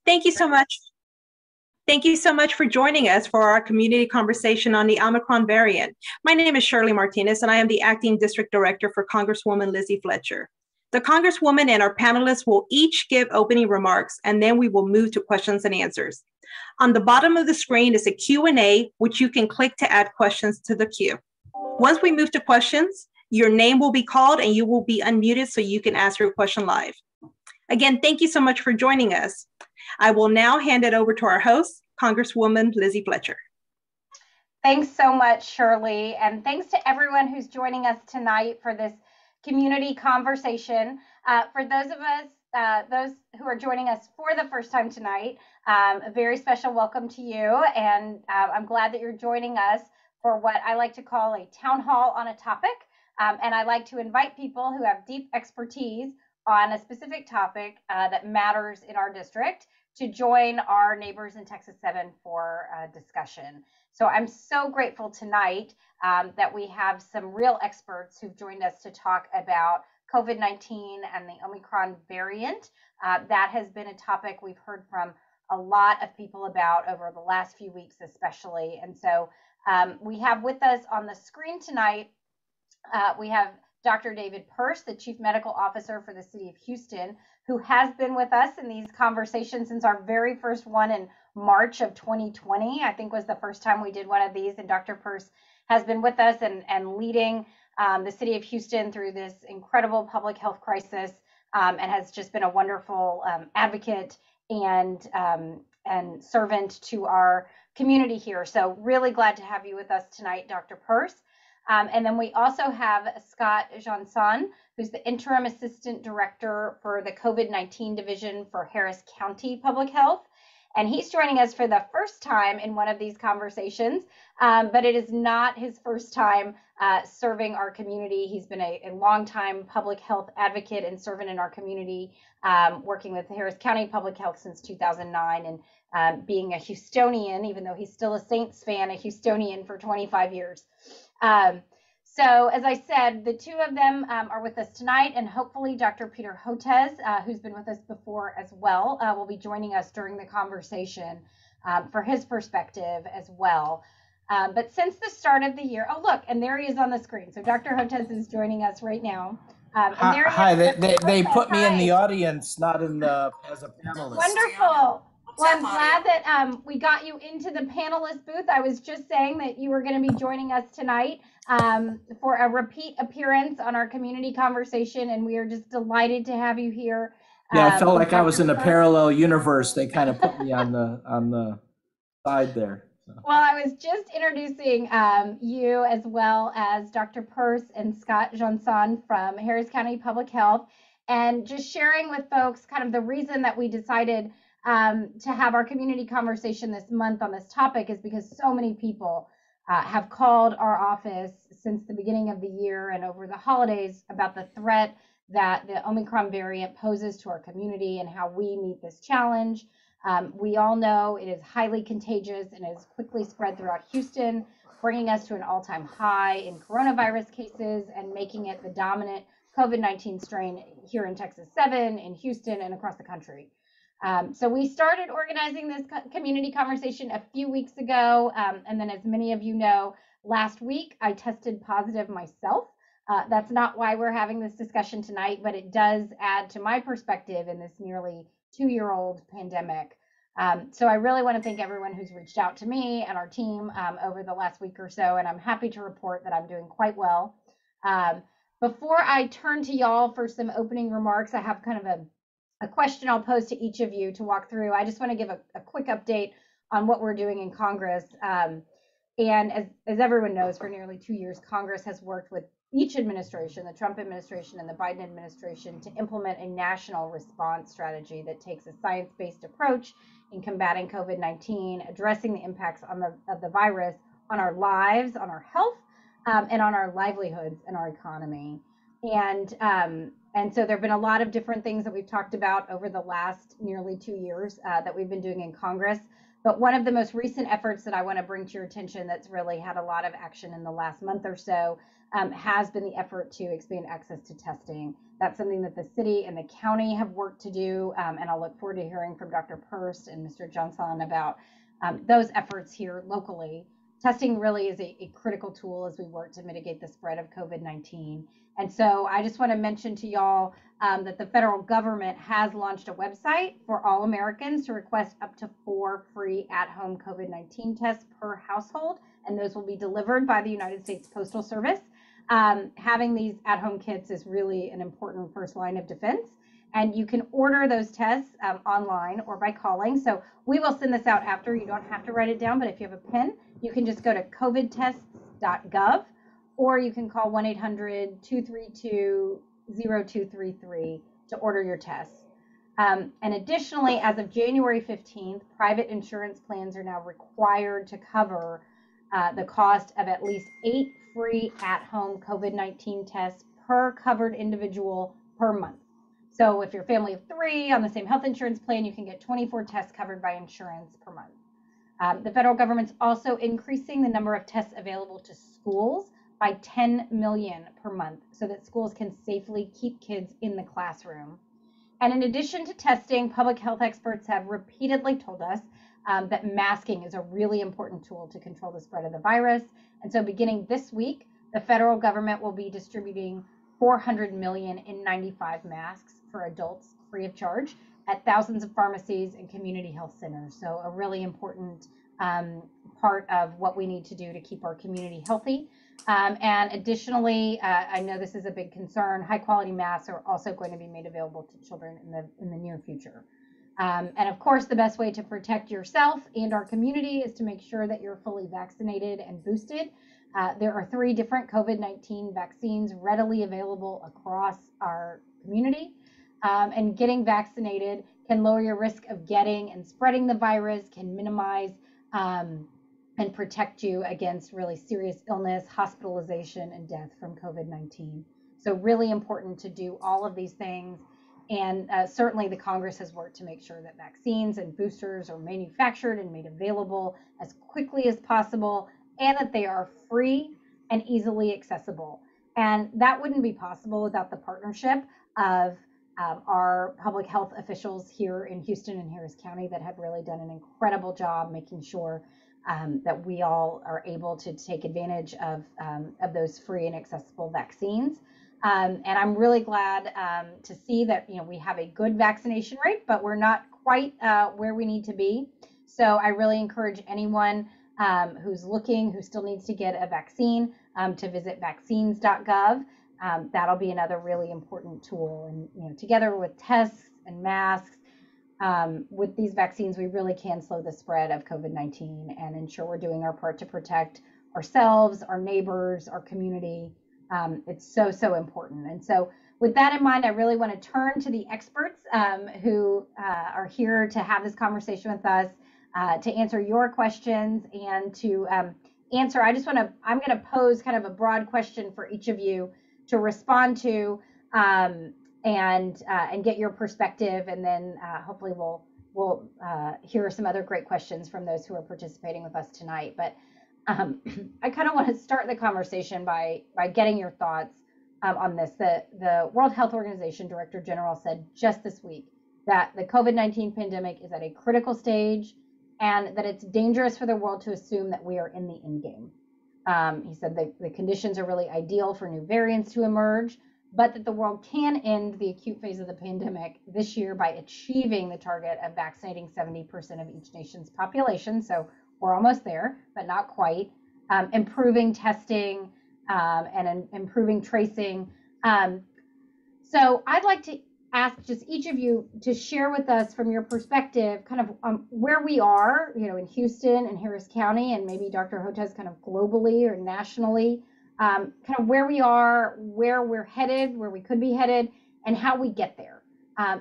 Thank you so much. Thank you so much for joining us for our community conversation on the Omicron variant. My name is Shirley Martinez, and I am the Acting District Director for Congresswoman Lizzie Fletcher. The Congresswoman and our panelists will each give opening remarks, and then we will move to questions and answers. On the bottom of the screen is a Q&A, which you can click to add questions to the queue. Once we move to questions, your name will be called and you will be unmuted so you can ask your question live. Again, thank you so much for joining us. I will now hand it over to our host, Congresswoman Lizzie Fletcher. Thanks so much, Shirley, and thanks to everyone who's joining us tonight for this community conversation. For those of us, those who are joining us for the first time tonight, a very special welcome to you, and I'm glad that you're joining us for what I like to call a town hall on a topic, and I like to invite people who have deep expertise on a specific topic that matters in our district to join our neighbors in Texas 7 for discussion. So I'm so grateful tonight that we have some real experts who've joined us to talk about COVID-19 and the Omicron variant. That has been a topic we've heard from a lot of people about over the last few weeks especially. And so we have with us on the screen tonight, we have Dr. David Persse, the Chief Medical Officer for the City of Houston, who has been with us in these conversations since our very first one in March of 2020, I think was the first time we did one of these. And Dr. Persse has been with us and leading the City of Houston through this incredible public health crisis and has just been a wonderful advocate and servant to our community here. So really glad to have you with us tonight, Dr. Persse. And then we also have Scott Jeansonne, who's the Interim Assistant Director for the COVID-19 Division for Harris County Public Health. And he's joining us for the first time in one of these conversations, but it is not his first time serving our community. He's been a longtime public health advocate and servant in our community, working with Harris County Public Health since 2009 and being a Houstonian, even though he's still a Saints fan, a Houstonian for 25 years. So as I said, the two of them are with us tonight, and hopefully Dr. Peter Hotez, who's been with us before as well, will be joining us during the conversation for his perspective as well. But since the start of the year, oh look, and there he is on the screen. So Dr. Hotez is joining us right now. Hi, they put me in the audience, not in the as a panelist. Wonderful. Well, I'm glad that we got you into the panelist booth. I was just saying that you were going to be joining us tonight for a repeat appearance on our community conversation, and we are just delighted to have you here. Yeah, I felt like I was in a parallel universe. They kind of put me on the side there. So. Well, I was just introducing you as well as Dr. Persse and Scott Jeansonne from Harris County Public Health, and just sharing with folks kind of the reason that we decided to have our community conversation this month on this topic is because so many people have called our office since the beginning of the year and over the holidays about the threat that the Omicron variant poses to our community and how we meet this challenge. We all know it is highly contagious and is quickly spread throughout Houston, bringing us to an all-time high in coronavirus cases and making it the dominant COVID-19 strain here in Texas 7, in Houston, and across the country. So we started organizing this community conversation a few weeks ago, and then as many of you know, last week I tested positive myself. That's not why we're having this discussion tonight, but it does add to my perspective in this nearly 2-year-old pandemic. So I really want to thank everyone who's reached out to me and our team over the last week or so, and I'm happy to report that I'm doing quite well. Before I turn to y'all for some opening remarks, I have kind of a question I'll pose to each of you to walk through. I just want to give a quick update on what we're doing in Congress. And as everyone knows, for nearly 2 years, Congress has worked with each administration, the Trump administration and the Biden administration, to implement a national response strategy that takes a science-based approach in combating COVID-19, addressing the impacts of the virus on our lives, on our health, and on our livelihoods and our economy. And so there have been a lot of different things that we've talked about over the last nearly 2 years that we've been doing in Congress. But one of the most recent efforts that I want to bring to your attention that's really had a lot of action in the last month or so has been the effort to expand access to testing. That's something that the city and the county have worked to do, and I'll look forward to hearing from Dr. Persse and Mr. Jeansonne about those efforts here locally. Testing really is a critical tool as we work to mitigate the spread of COVID-19. And so I just want to mention to y'all that the federal government has launched a website for all Americans to request up to 4 free at-home COVID-19 tests per household, and those will be delivered by the United States Postal Service. Having these at-home kits is really an important first line of defense, and you can order those tests online or by calling. So we will send this out after. You don't have to write it down, but if you have a pen, you can just go to covidtests.gov, or you can call 1-800-232-0233 to order your tests. And additionally, as of January 15th, private insurance plans are now required to cover the cost of at least 8 free at-home COVID-19 tests per covered individual per month. So if you're a family of 3 on the same health insurance plan, you can get 24 tests covered by insurance per month. The federal government's also increasing the number of tests available to schools by 10 million per month so that schools can safely keep kids in the classroom. And in addition to testing, public health experts have repeatedly told us that masking is a really important tool to control the spread of the virus. And so beginning this week, the federal government will be distributing 400 million N95 masks for adults free of charge at thousands of pharmacies and community health centers. So a really important part of what we need to do to keep our community healthy. And additionally, I know this is a big concern, high quality masks are also going to be made available to children in the near future. And of course, the best way to protect yourself and our community is to make sure that you're fully vaccinated and boosted. There are 3 different COVID-19 vaccines readily available across our community. And getting vaccinated can lower your risk of getting and spreading the virus, can minimize and protect you against really serious illness, hospitalization, and death from COVID-19. So really important to do all of these things. And certainly the Congress has worked to make sure that vaccines and boosters are manufactured and made available as quickly as possible, and that they are free and easily accessible. And that wouldn't be possible without the partnership of our public health officials here in Houston and Harris County that have really done an incredible job making sure that we all are able to take advantage of those free and accessible vaccines. And I'm really glad to see that we have a good vaccination rate, but we're not quite where we need to be. So I really encourage anyone who's looking, who still needs to get a vaccine, to visit vaccines.gov. That'll be another really important tool. And together with tests and masks, with these vaccines, we really can slow the spread of COVID-19 and ensure we're doing our part to protect ourselves, our neighbors, our community. It's so important. And so with that in mind, I really want to turn to the experts who are here to have this conversation with us, to answer your questions and to answer. I'm going to pose kind of a broad question for each of you to respond to and get your perspective. And then hopefully we'll hear some other great questions from those who are participating with us tonight. But I kind of want to start the conversation by getting your thoughts on this. The World Health Organization Director General said just this week that the COVID-19 pandemic is at a critical stage and that it's dangerous for the world to assume that we are in the end game. He said the conditions are really ideal for new variants to emerge, but that the world can end the acute phase of the pandemic this year by achieving the target of vaccinating 70% of each nation's population. So we're almost there, but not quite. Improving testing and improving tracing. So I'd like to ask just each of you to share with us from your perspective kind of where we are, in Houston and Harris County, and maybe Dr. Hotez kind of globally or nationally, kind of where we are, where we're headed, where we could be headed, and how we get there.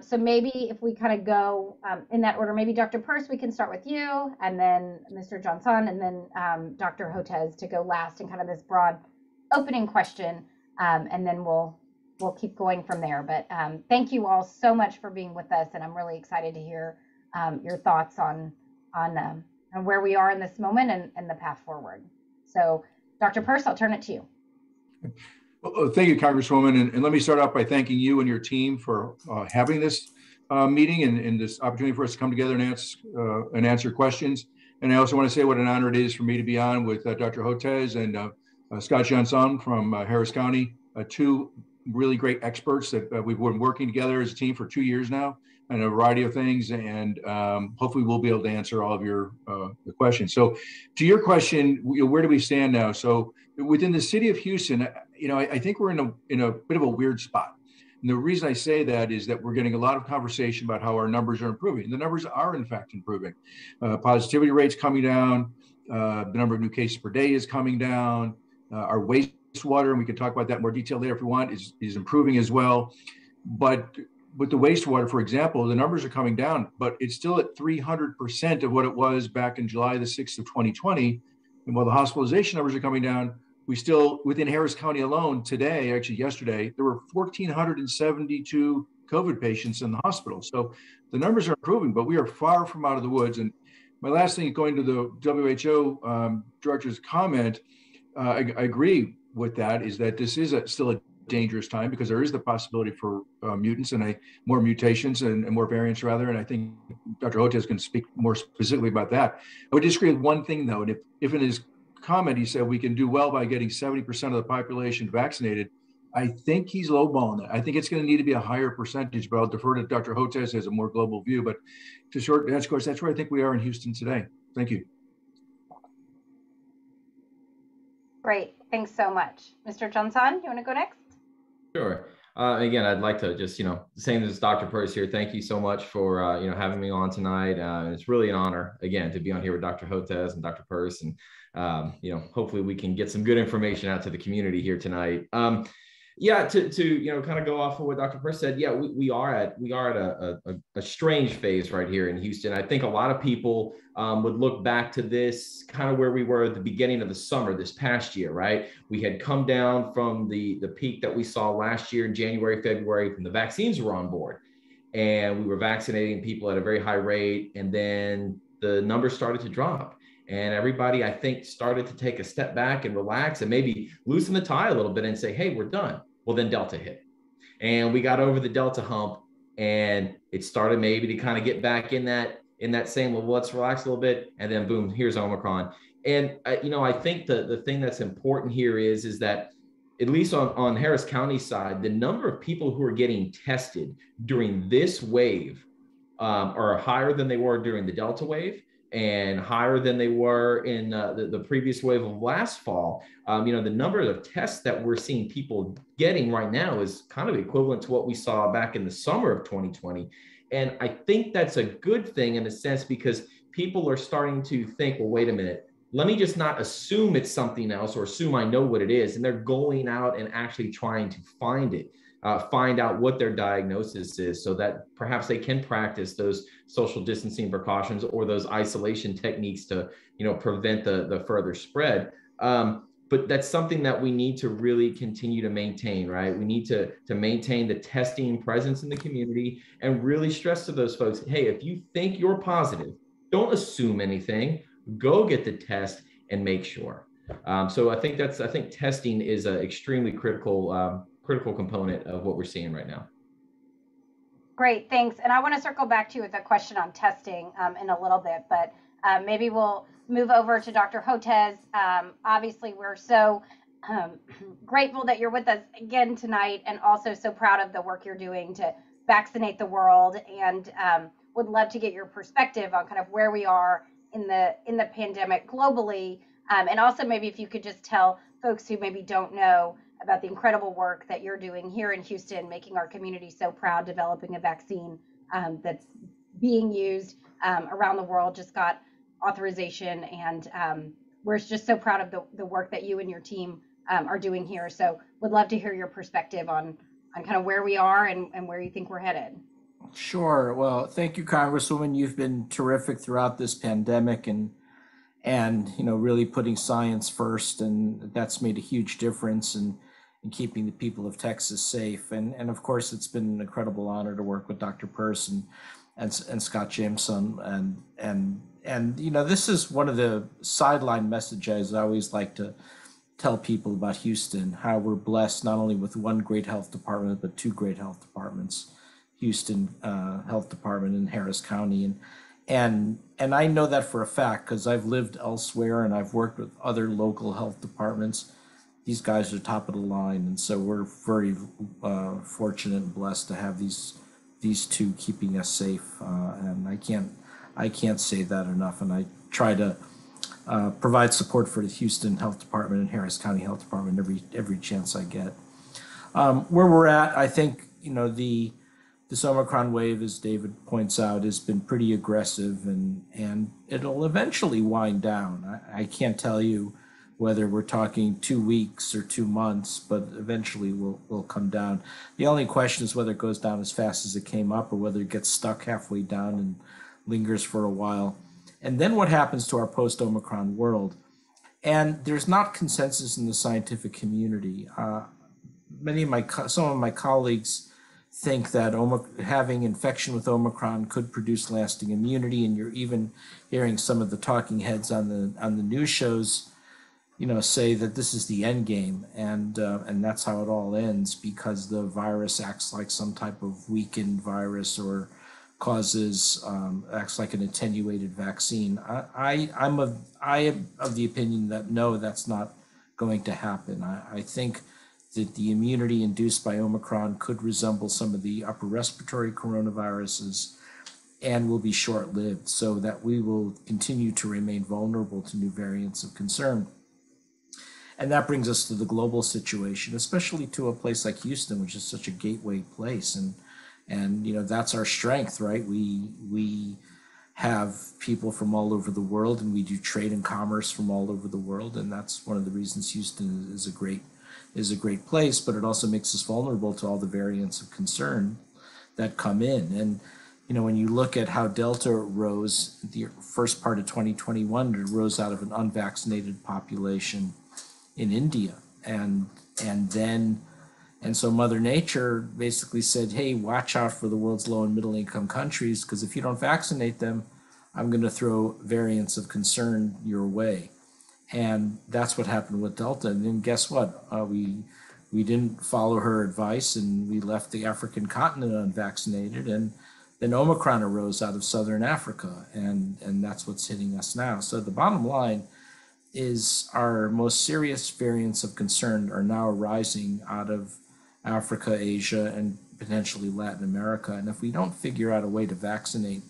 So maybe if we kind of go in that order, maybe Dr. Persse, we can start with you, and then Mr. Jeansonne, and then Dr. Hotez to go last in kind of this broad opening question, and then we'll keep going from there. But thank you all so much for being with us, and I'm really excited to hear your thoughts on where we are in this moment and the path forward. So, Dr. Persse, I'll turn it to you. Well, thank you, Congresswoman. And let me start off by thanking you and your team for having this meeting and this opportunity for us to come together and answer questions. And I also want to say what an honor it is for me to be on with Dr. Hotez and Scott Jeansonne from Harris County, two really great experts that we've been working together as a team for 2 years now on a variety of things. And hopefully we'll be able to answer all of your the questions. So to your question, where do we stand now? So within the city of Houston, I think we're in a bit of a weird spot. And the reason I say that is that we're getting a lot of conversation about how our numbers are improving. And the numbers are in fact improving. Positivity rates coming down, the number of new cases per day is coming down, our wastewater, and we can talk about that in more detail later if we want, is improving as well. But with the wastewater, for example, the numbers are coming down, but it's still at 300% of what it was back in July the 6th of 2020. And while the hospitalization numbers are coming down, we still, within Harris County alone today, actually yesterday, there were 1,472 COVID patients in the hospital. So the numbers are improving, but we are far from out of the woods. And my last thing, going to the WHO director's comment, I agree with that, is that this is still a dangerous time because there is the possibility for mutants and more mutations and more variants rather. And I think Dr. Hotez can speak more specifically about that. I would disagree with one thing though, and if in his comment he said we can do well by getting 70% of the population vaccinated, I think he's lowballing that. I think it's going to need to be a higher percentage, but I'll defer to Dr. Hotez as a more global view. But to short answer, of course, that's where I think we are in Houston today. Thank you. Great, thanks so much. Mr. Jeansonne, you want to go next? Sure. Again, I'd like to just, same as Dr. Persse here, thank you so much for, having me on tonight. It's really an honor, again, to be on here with Dr. Hotez and Dr. Persse. And, hopefully we can get some good information out to the community here tonight. To kind of go off of what Dr. Persse said, we are at a strange phase right here in Houston. I think a lot of people would look back to this kind of where we were at the beginning of the summer this past year, right? We had come down from the peak that we saw last year in January, February, when the vaccines were on board. And we were vaccinating people at a very high rate. And then the numbers started to drop. And everybody, I think, started to take a step back and relax and maybe loosen the tie a little bit and say, hey, we're done. Well, then Delta hit. And we got over the Delta hump and it started maybe to kind of get back in that same, well, let's relax a little bit. And then boom, here's Omicron. And, I think the thing that's important here is that at least on Harris County side, the number of people who are getting tested during this wave are higher than they were during the Delta wave, and higher than they were in the previous wave of last fall. The number of tests that we're seeing people getting right now is kind of equivalent to what we saw back in the summer of 2020. And I think that's a good thing in a sense, because people are starting to think, well, wait a minute, let me just not assume it's something else or assume I know what it is. And they're going out and actually trying to find it. Find out what their diagnosis is so that perhaps they can practice those social distancing precautions or those isolation techniques to, prevent the further spread. But that's something that we need to really continue to maintain, right? We need to maintain the testing presence in the community and really stress to those folks, hey, if you think you're positive, don't assume anything, go get the test and make sure. So I think testing is an extremely critical component of what we're seeing right now. Great, thanks. And I want to circle back to you with a question on testing in a little bit, but maybe we'll move over to Dr. Hotez. Obviously, we're so grateful that you're with us again tonight, and also so proud of the work you're doing to vaccinate the world, and would love to get your perspective on kind of where we are in the pandemic globally, and also maybe if you could just tell folks who maybe don't know about the incredible work that you're doing here in Houston, making our community so proud, developing a vaccine that's being used around the world, just got authorization, and we're just so proud of the work that you and your team are doing here. So would love to hear your perspective on kind of where we are and where you think we're headed. Sure. Well, thank you, Congresswoman. You've been terrific throughout this pandemic and really putting science first, and that's made a huge difference in keeping the people of Texas safe. And of course, it's been an incredible honor to work with Dr. Persse and Scott Jeansonne and you know, this is one of the sideline messages I always like to tell people about Houston, how we're blessed not only with one great health department, but two great health departments, Houston Health Department and Harris County. And I know that for a fact because I've lived elsewhere and I've worked with other local health departments. These guys are top of the line. And so we're very fortunate and blessed to have these two keeping us safe. And I can't say that enough. And I try to provide support for the Houston Health Department and Harris County Health Department every chance I get. Where we're at, I think, you know, this Omicron wave, as David points out, has been pretty aggressive, and it'll eventually wind down. I can't tell you whether we're talking 2 weeks or 2 months, but eventually will come down. The only question is whether it goes down as fast as it came up or whether it gets stuck halfway down and lingers for a while. And then what happens to our post-Omicron world? And there's not consensus in the scientific community. Some of my colleagues think that having infection with Omicron could produce lasting immunity, and you're even hearing some of the talking heads on the news shows, you know, say that this is the end game, and that's how it all ends because the virus acts like some type of weakened virus or acts like an attenuated vaccine. I am of the opinion that no, that's not going to happen. I think that the immunity induced by Omicron could resemble some of the upper respiratory coronaviruses and will be short-lived, so that we will continue to remain vulnerable to new variants of concern. And that brings us to the global situation, especially to a place like Houston, which is such a gateway place. And you know, that's our strength, right? We have people from all over the world, and we do trade and commerce from all over the world. And that's one of the reasons Houston is a great place, but it also makes us vulnerable to all the variants of concern that come in. And, you know, when you look at how Delta rose the first part of 2021, it rose out of an unvaccinated population in India. And so Mother Nature basically said, hey, watch out for the world's low and middle income countries, because if you don't vaccinate them, I'm going to throw variants of concern your way. And that's what happened with Delta. And then guess what? We didn't follow her advice, and we left the African continent unvaccinated. And then Omicron arose out of Southern Africa, and that's what's hitting us now. So the bottom line is our most serious variants of concern are now arising out of Africa, Asia, and potentially Latin America. And if we don't figure out a way to vaccinate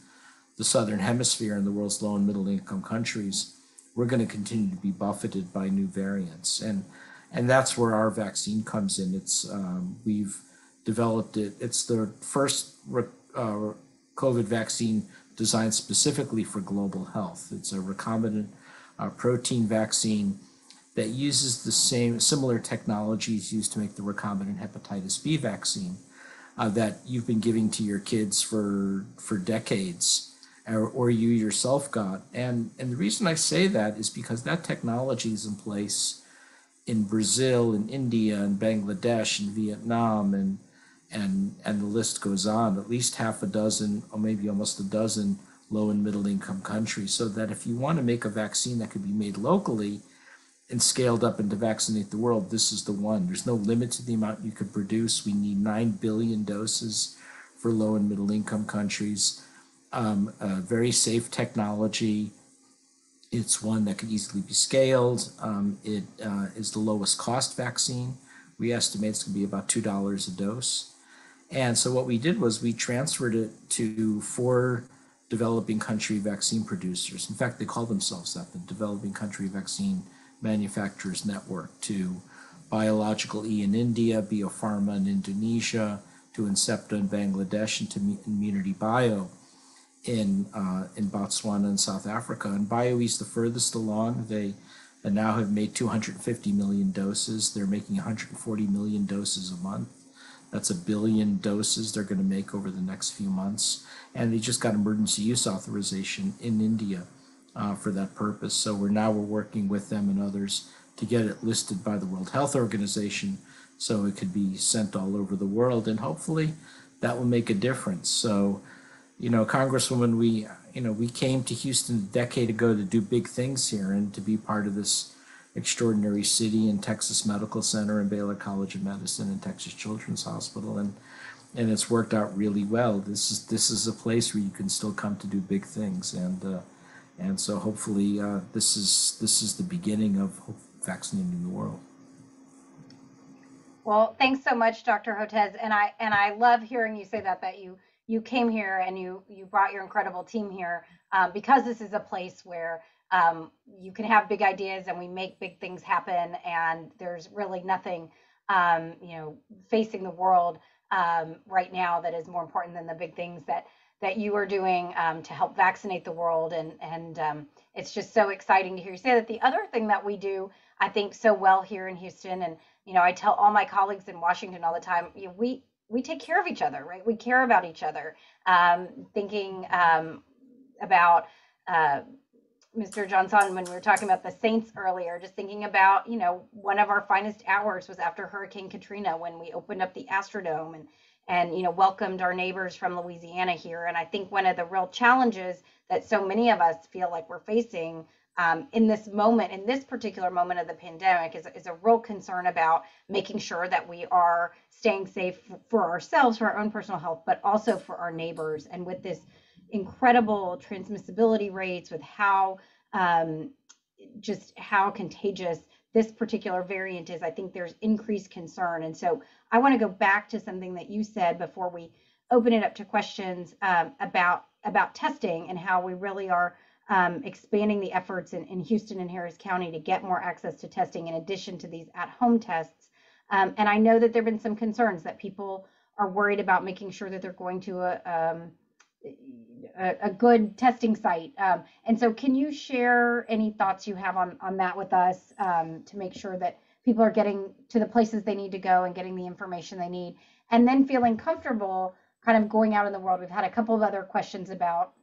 the Southern Hemisphere and the world's low and middle income countries, we're going to continue to be buffeted by new variants. And that's where our vaccine comes in. We've developed it. It's the first COVID vaccine designed specifically for global health. It's a recombinant protein vaccine that uses the similar technologies used to make the recombinant hepatitis B vaccine that you've been giving to your kids for decades, or you yourself got. And the reason I say that is because that technology is in place in Brazil and India and Bangladesh and Vietnam, and the list goes on, at least half a dozen or maybe almost a dozen low and middle income countries. So that if you want to make a vaccine that could be made locally and scaled up and to vaccinate the world, this is the one. There's no limit to the amount you could produce. We need 9 billion doses for low and middle income countries. Very safe technology. It's one that could easily be scaled. It is the lowest cost vaccine. We estimate it's going to be about $2 a dose. And so what we did was we transferred it to 4 developing country vaccine producers. In fact, they call themselves that, the Developing Country Vaccine Manufacturers Network, to Biological E in India, Biopharma in Indonesia, to Incepta in Bangladesh, and to Immunity Bio in Botswana and South Africa. And BioE's the furthest along. They now have made 250 million doses. They're making 140 million doses a month. That's 1 billion doses they're going to make over the next few months. And they just got emergency use authorization in India for that purpose. So we're working with them and others to get it listed by the World Health Organization so it could be sent all over the world. And hopefully that will make a difference. So, you know, Congresswoman, we came to Houston a decade ago to do big things here and to be part of this extraordinary city and Texas Medical Center and Baylor College of Medicine and Texas Children's Hospital, and it's worked out really well. This is a place where you can still come to do big things, and so hopefully this is the beginning of vaccinating the world. Well, thanks so much, Dr. Hotez, and I love hearing you say that you came here and you brought your incredible team here because this is a place where you can have big ideas and we make big things happen, and there's really nothing facing the world right now that is more important than the big things that you are doing to help vaccinate the world, and it's just so exciting to hear you say that. The other thing that we do, I think, so well here in Houston, and I tell all my colleagues in Washington all the time, we take care of each other, right? We care about each other. Thinking about Mr. Jeansonne, when we were talking about the Saints earlier, just thinking about, one of our finest hours was after Hurricane Katrina, when we opened up the Astrodome and welcomed our neighbors from Louisiana here. And I think one of the real challenges that so many of us feel like we're facing in this moment, in this particular moment of the pandemic, is a real concern about making sure that we are staying safe for ourselves, for our own personal health, but also for our neighbors. And with this incredible transmissibility rates, with how contagious this particular variant is, I think there's increased concern. And so I want to go back to something that you said before we open it up to questions about testing, and how we really are expanding the efforts in Houston and Harris County to get more access to testing in addition to these at-home tests. And I know that there have been some concerns that people are worried about making sure that they're going to a good testing site. And so can you share any thoughts you have on that with us to make sure that people are getting to the places they need to go and getting the information they need, and then feeling comfortable kind of going out in the world? We've had a couple of other questions about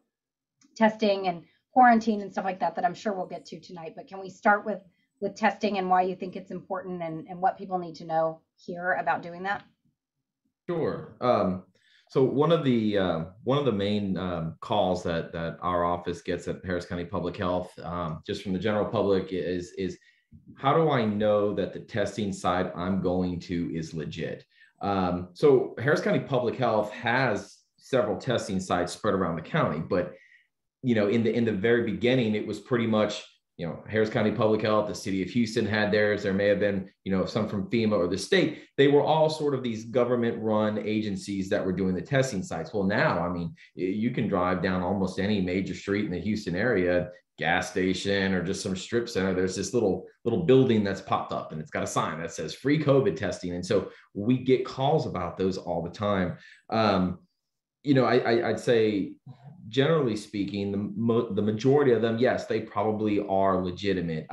testing and quarantine and stuff like that I'm sure we'll get to tonight, but can we start with testing and why you think it's important and what people need to know here about doing that? Sure. So one of the main calls that our office gets at Harris County Public Health, just from the general public, is how do I know that the testing site I'm going to is legit? So Harris County Public Health has several testing sites spread around the county, but in the very beginning, it was pretty much, Harris County Public Health, the city of Houston had theirs. There may have been, some from FEMA or the state. They were all sort of these government-run agencies that were doing the testing sites. Well, now, you can drive down almost any major street in the Houston area, gas station or just some strip center. There's this little building that's popped up, and it's got a sign that says free COVID testing. And so we get calls about those all the time. I'd say, generally speaking, the majority of them, yes, they probably are legitimate.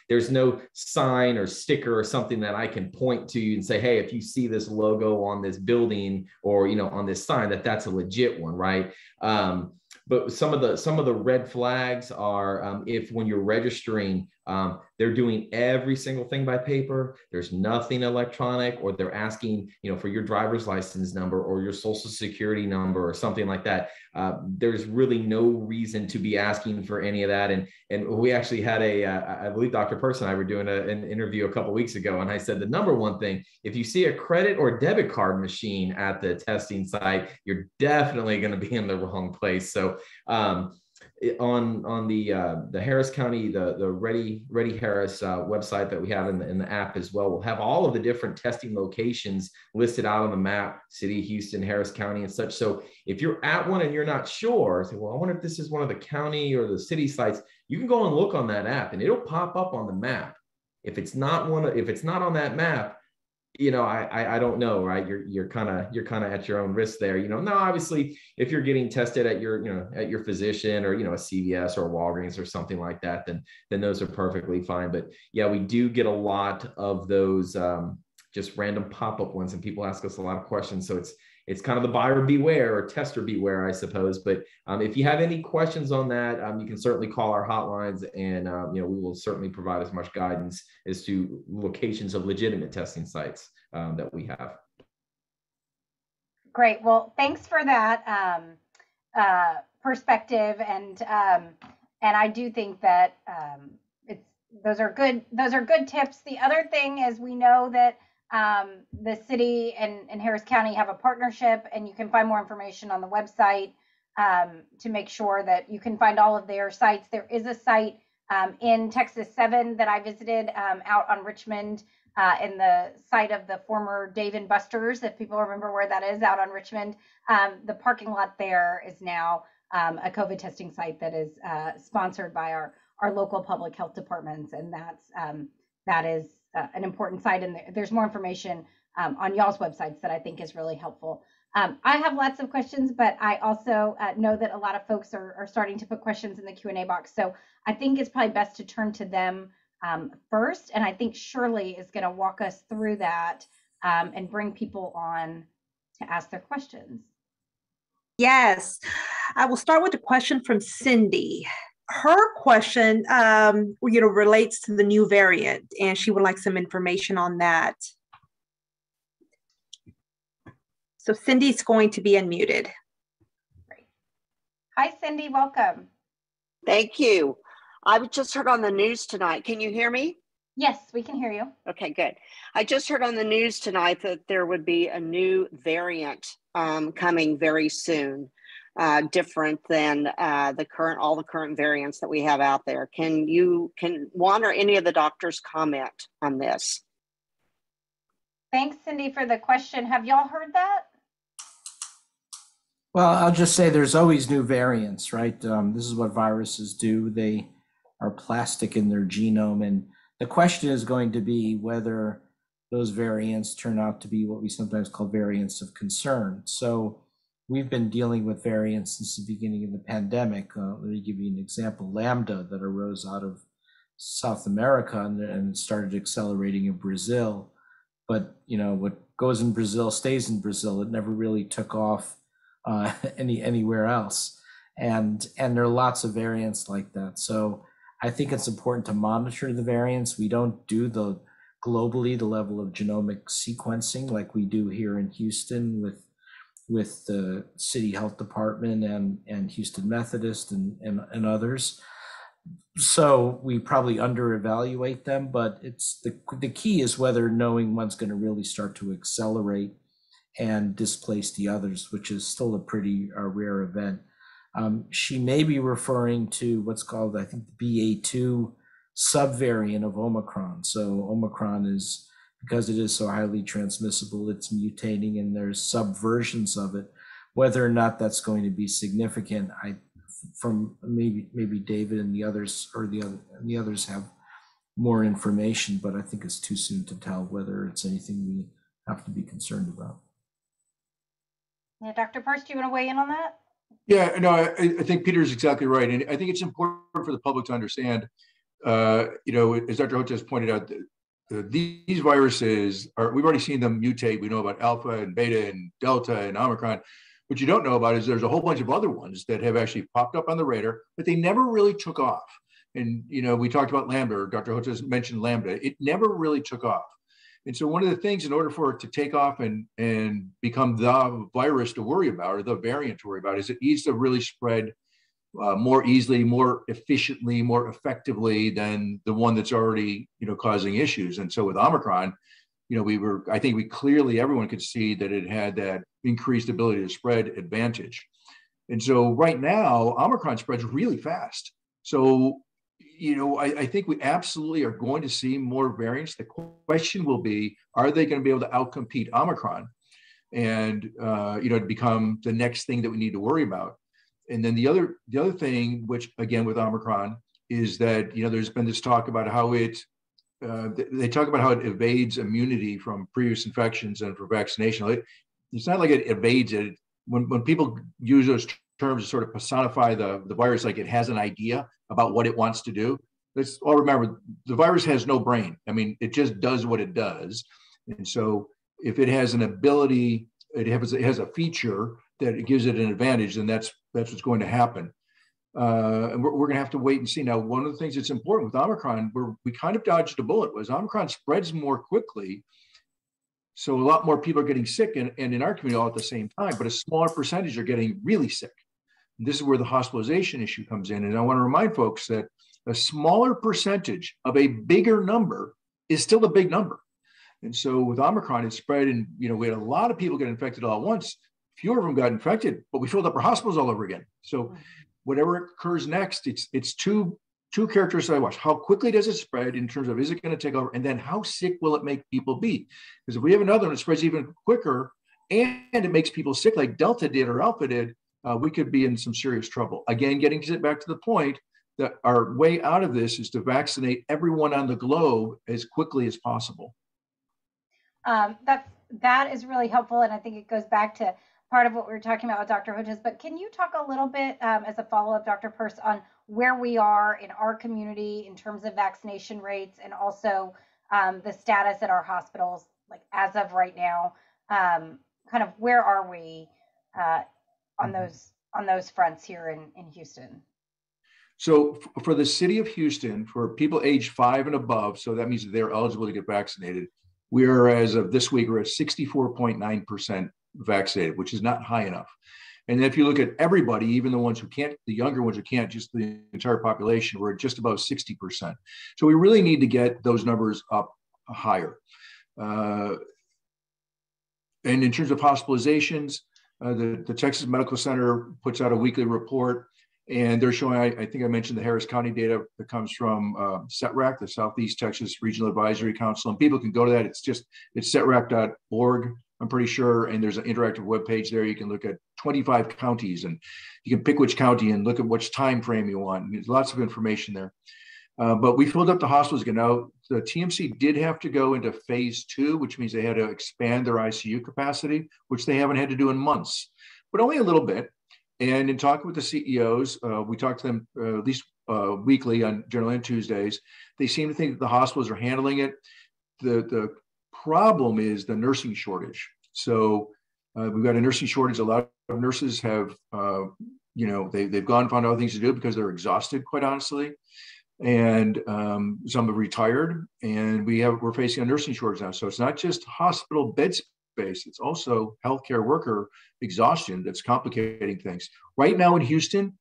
There's no sign or sticker or something that I can point to and say, hey, if you see this logo on this building or on this sign, that's a legit one, right? But some of the red flags are if when you're registering, they're doing every single thing by paper. There's nothing electronic, or they're asking, for your driver's license number or your social security number or something like that. There's really no reason to be asking for any of that. And we actually had I believe Dr. Persse and I were doing an interview a couple of weeks ago, and I said the number one thing, if you see a credit or debit card machine at the testing site, you're definitely going to be in the wrong place. So on the Harris County, the Ready Harris website that we have in the app as well, we'll have all of the different testing locations listed out on the map, City, Houston, Harris County, and such. So if you're at one and you're not sure, say, well, I wonder if this is one of the county or the city sites, you can go and look on that app and it'll pop up on the map. If it's not on that map, I don't know, right? You're kind of at your own risk there. No, obviously, if you're getting tested at your physician or, a CVS or a Walgreens or something like that, then those are perfectly fine. But yeah, we do get a lot of those just random pop-up ones, and people ask us a lot of questions. So it's kind of the buyer beware or tester beware, I suppose. But if you have any questions on that, you can certainly call our hotlines, and we will certainly provide as much guidance as to locations of legitimate testing sites that we have. Great. Well, thanks for that. perspective, and I do think that those are good tips. The other thing is, we know that the city and Harris County have a partnership, and you can find more information on the website to make sure that you can find all of their sites. There is a site in Texas 7 that I visited out on Richmond, in the site of the former Dave & Buster's, if people remember where that is, out on Richmond. The parking lot there is now a COVID testing site that is sponsored by our local public health departments, and that is an important site. And there's more information on y'all's websites that I think is really helpful. I have lots of questions, but I also know that a lot of folks are starting to put questions in the Q&A box. So I think it's probably best to turn to them first. And I think Shirley is going to walk us through that and bring people on to ask their questions. Yes, I will start with a question from Cindy. Her question, relates to the new variant, and she would like some information on that. So Cindy's going to be unmuted. Great. Hi, Cindy, welcome. Thank you. I just heard on the news tonight. Can you hear me? Yes, we can hear you. Okay, good. I just heard on the news tonight that there would be a new variant coming very soon, different than all the current variants that we have out there. Can one or any of the doctors comment on this? Thanks, Cindy, for the question. Have y'all heard that? Well, I'll just say there's always new variants, right? This is what viruses do. They are plastic in their genome. And the question is going to be whether those variants turn out to be what we sometimes call variants of concern. So we've been dealing with variants since the beginning of the pandemic. Let me give you an example. Lambda, that arose out of South America and started accelerating in Brazil. But what goes in Brazil stays in Brazil. It never really took off anywhere else. And there are lots of variants like that. So I think it's important to monitor the variants. We don't do globally the level of genomic sequencing like we do here in Houston with the city health department and Houston Methodist and others. So we probably under-evaluate them, but it's the key is whether knowing one's going to really start to accelerate and displace the others, which is still a pretty rare event. She may be referring to what's called, I think, the BA2 subvariant of Omicron. So Omicron is, because it is so highly transmissible, it's mutating and there's subversions of it. Whether or not that's going to be significant, from maybe David and the others, or the others have more information, but I think it's too soon to tell whether it's anything we have to be concerned about. Yeah, Dr. Persse, do you want to weigh in on that? Yeah, no, I think Peter's exactly right. And I think it's important for the public to understand, as Dr. Hotez pointed out, these viruses we've already seen them mutate. We know about alpha and beta and delta and Omicron. What you don't know about is there's a whole bunch of other ones that have actually popped up on the radar, but they never really took off. And, we talked about Lambda, or Dr. Hotez mentioned Lambda. It never really took off. And so one of the things, in order for it to take off and become the virus to worry about, or the variant to worry about, is it needs to really spread more easily, more efficiently, more effectively than the one that's already, causing issues. And so with Omicron, I think everyone could see that it had that increased ability to spread advantage. And so right now, Omicron spreads really fast. So, I think we absolutely are going to see more variants. The question will be, are they going to be able to outcompete Omicron and, to become the next thing that we need to worry about? And then the other thing, which again with Omicron, is that, there's been this talk about how they talk about how it evades immunity from previous infections and for vaccination. It's not like it evades it. When people use those terms to sort of personify the virus, like it has an idea about what it wants to do. Let's all remember, the virus has no brain. I mean, it just does what it does. And so if it has an ability, it has a feature that it gives it an advantage, then that's what's going to happen. And we're going to have to wait and see. Now, one of the things that's important with Omicron, we kind of dodged a bullet, was Omicron spreads more quickly. So a lot more people are getting sick, and in our community all at the same time, but a smaller percentage are getting really sick. This is where the hospitalization issue comes in. And I want to remind folks that a smaller percentage of a bigger number is still a big number. And so with Omicron, it spread, and we had a lot of people get infected all at once. Fewer of them got infected, but we filled up our hospitals all over again. So whatever occurs next, it's two characteristics I watch. How quickly does it spread in terms of, is it going to take over? And then how sick will it make people be? Because if we have another one that spreads even quicker and it makes people sick like Delta did or Alpha did, we could be in some serious trouble. Again, getting back to the point that our way out of this is to vaccinate everyone on the globe as quickly as possible. That is really helpful. And I think it goes back to part of what we were talking about with Dr. Hotez, but can you talk a little bit as a follow-up, Dr. Persse, on where we are in our community in terms of vaccination rates, and also the status at our hospitals, like as of right now, kind of where are we on those fronts here in Houston? So for the city of Houston, for people age 5 and above, so that means they're eligible to get vaccinated, we are, as of this week, we're at 64.9% vaccinated, which is not high enough. And if you look at everybody, even the ones who can't, the younger ones who can't, just the entire population, we're at just about 60%. So we really need to get those numbers up higher. And in terms of hospitalizations, the Texas Medical Center puts out a weekly report, and they're showing, I think I mentioned the Harris County data that comes from SETRAC, the Southeast Texas Regional Advisory Council, and people can go to that. It's setrac.org, I'm pretty sure, and there's an interactive web page there. You can look at 25 counties, and you can pick which county and look at which time frame you want. There's lots of information there. But we filled up the hospitals again. Now, the TMC did have to go into phase 2, which means they had to expand their ICU capacity, which they haven't had to do in months, but only a little bit. And in talking with the CEOs, we talk to them at least weekly on generally on Tuesdays. They seem to think that the hospitals are handling it. The problem is the nursing shortage. So we've got a nursing shortage. A lot of nurses have, they've gone and found other things to do because they're exhausted, quite honestly. And some have retired, and we're facing a nursing shortage now. So it's not just hospital bed space, it's also healthcare worker exhaustion that's complicating things. Right now in Houston,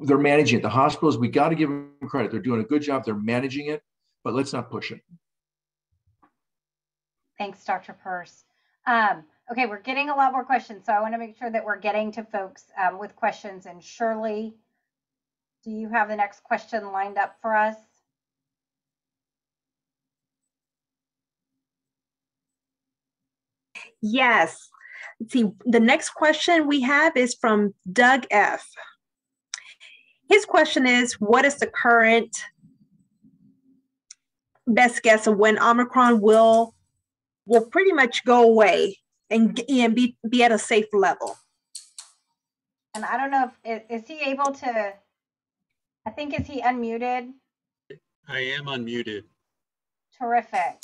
they're managing it. The hospitals, we got to give them credit. They're doing a good job. They're managing it, but let's not push it. Thanks, Dr. Persse. Okay, we're getting a lot more questions, so I want to make sure that we're getting to folks with questions. And Shirley, do you have the next question lined up for us? Yes. Let's see, the next question we have is from Doug F. His question is, what is the current best guess of when Omicron will pretty much go away and be at a safe level? And I don't know if, is he able to, I think, is he unmuted? I am unmuted. Terrific.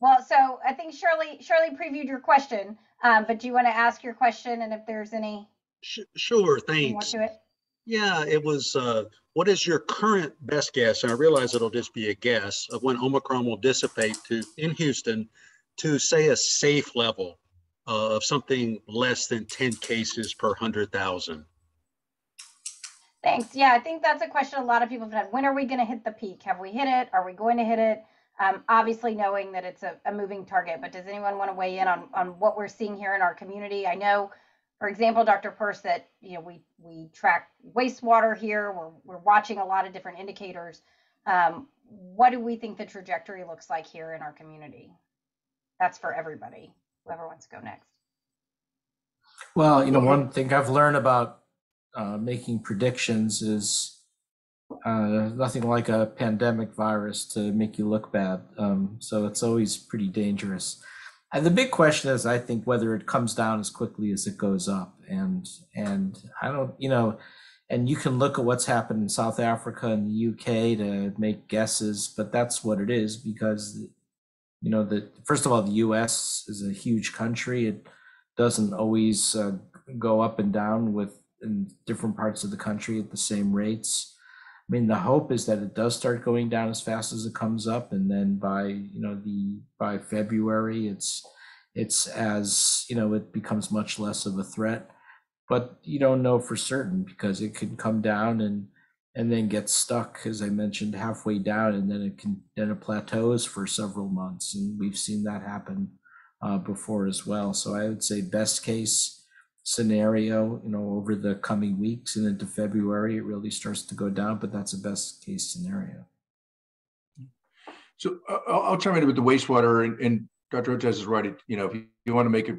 Well, so I think Shirley previewed your question, but do you want to ask your question, and if there's any? Sure, thanks. More to it? Yeah, it was, what is your current best guess, and I realize it'll just be a guess, of when Omicron will dissipate in Houston to, say, a safe level of something less than 10 cases per 100,000? Thanks. Yeah, I think that's a question a lot of people have had. When are we going to hit the peak? Have we hit it? Are we going to hit it? Obviously knowing that it's a moving target, but does anyone want to weigh in on what we're seeing here in our community? I know, for example, Dr. Persse, that we track wastewater here. We're watching a lot of different indicators. What do we think the trajectory looks like here in our community? That's for everybody, whoever wants to go next. Well, one thing I've learned about making predictions is nothing like a pandemic virus to make you look bad. So it's always pretty dangerous. And the big question is, I think, whether it comes down as quickly as it goes up. And I don't, and you can look at what's happened in South Africa and the UK to make guesses, but that's what it is, because, first of all, the US is a huge country. It doesn't always go up and down in different parts of the country at the same rates. I mean, the hope is that it does start going down as fast as it comes up, and then by February, it's as it becomes much less of a threat. but you don't know for certain because it can come down and then get stuck, as I mentioned, halfway down, and then it plateaus for several months, and we've seen that happen before as well. So I would say best case scenario, over the coming weeks and into February, it really starts to go down, but that's a best case scenario. So I'll chime in with the wastewater, and Dr. Hotez is right. If you want to make a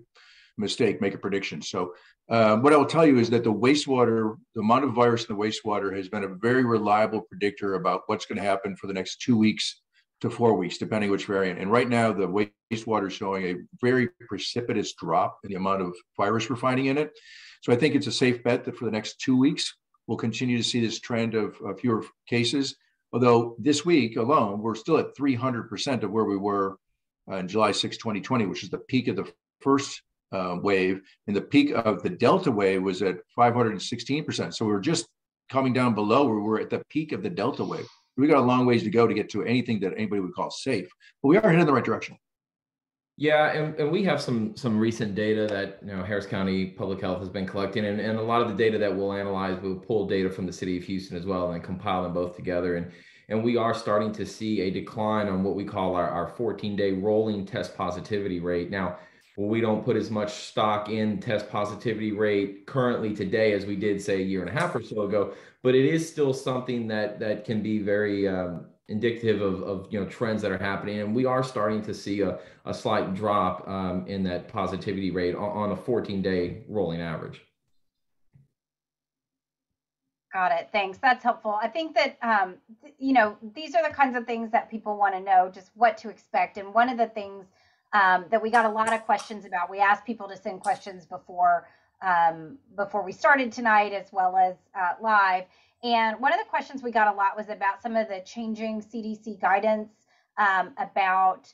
mistake, make a prediction. So what I will tell you is that the amount of virus in the wastewater has been a very reliable predictor about what's going to happen for the next 2 weeks to 4 weeks, depending which variant. And right now, the wastewater is showing a very precipitous drop in the amount of virus we're finding in it. So I think it's a safe bet that for the next 2 weeks, we'll continue to see this trend of fewer cases. Although this week alone, we're still at 300% of where we were on July 6, 2020, which is the peak of the first wave, and the peak of the Delta wave was at 516%. So we're just coming down below where we're at the peak of the Delta wave. We got a long ways to go to get to anything that anybody would call safe, but we are heading in the right direction. Yeah, and we have some recent data that Harris County Public Health has been collecting, and a lot of the data that we'll analyze, we'll pull data from the city of Houston as well and compile them both together. And we are starting to see a decline on what we call our 14-day rolling test positivity rate. Now, we don't put as much stock in test positivity rate currently today as we did, say, a year and a half or so ago, but it is still something that can be very indicative of trends that are happening. And we are starting to see a slight drop in that positivity rate on a 14-day rolling average. Got it. Thanks. That's helpful. I think that, these are the kinds of things that people want to know, just what to expect. And one of the things that we got a lot of questions about, we asked people to send questions before we started tonight, as well as live. And one of the questions we got a lot was about some of the changing CDC guidance about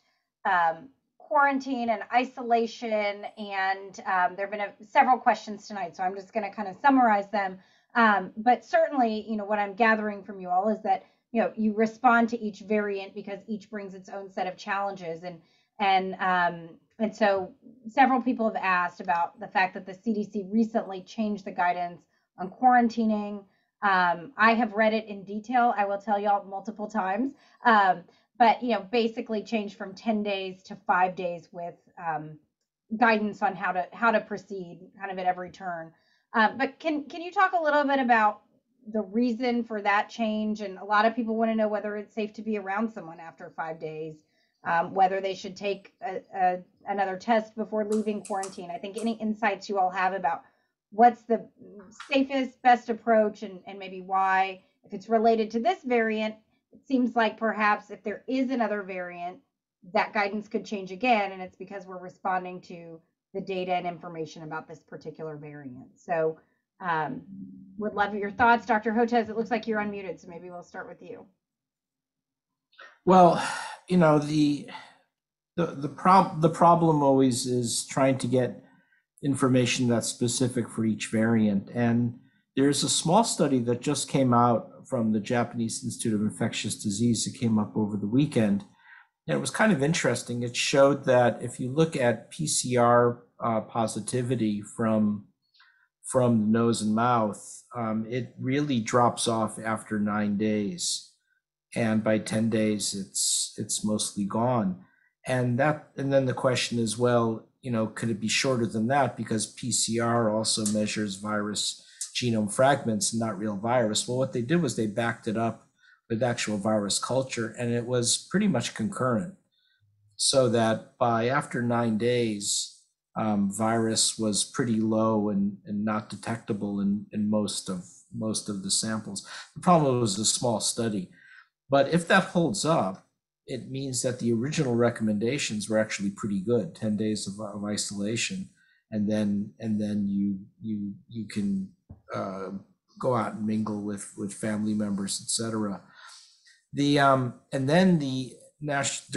quarantine and isolation. And there have been several questions tonight, so I'm just going to kind of summarize them. But certainly, what I'm gathering from you all is that, you respond to each variant because each brings its own set of challenges. And so several people have asked about the fact that the CDC recently changed the guidance on quarantining. I have read it in detail. I will tell y'all multiple times, but basically changed from 10 days to 5 days with guidance on how to proceed kind of at every turn. But can you talk a little bit about the reason for that change? And a lot of people want to know whether it's safe to be around someone after 5 days, whether they should take another test before leaving quarantine. I think any insights you all have about what's the safest, best approach, and maybe why, if it's related to this variant, it seems like perhaps if there is another variant, that guidance could change again, and it's because we're responding to the data and information about this particular variant. So would love your thoughts. Dr. Hotez, it looks like you're unmuted, so maybe we'll start with you. Well, the problem always is trying to get information that's specific for each variant. And there's a small study that just came out from the Japanese Institute of Infectious Disease. It came up over the weekend. And it was kind of interesting. It showed that if you look at PCR positivity from the nose and mouth, it really drops off after 9 days. And by 10 days, it's mostly gone. And then the question is, well, could it be shorter than that? Because PCR also measures virus genome fragments, not real virus. Well, what they did was they backed it up with actual virus culture, and it was pretty much concurrent. So that by after 9 days, virus was pretty low and not detectable in most of the samples. The problem was a small study. But if that holds up, it means that the original recommendations were actually pretty good, 10 days of isolation, and then you can go out and mingle with family members, etc. There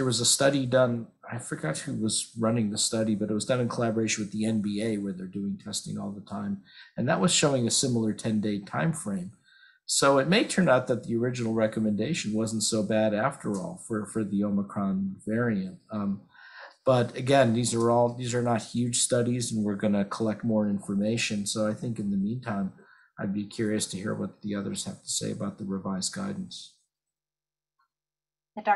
was a study done, I forgot who was running the study, but it was done in collaboration with the NBA, where they're doing testing all the time, and that was showing a similar 10-day time frame. So it may turn out that the original recommendation wasn't so bad after all for the Omicron variant. But again, these are not huge studies, and we're going to collect more information. So I think in the meantime, I'd be curious to hear what the others have to say about the revised guidance. Dr.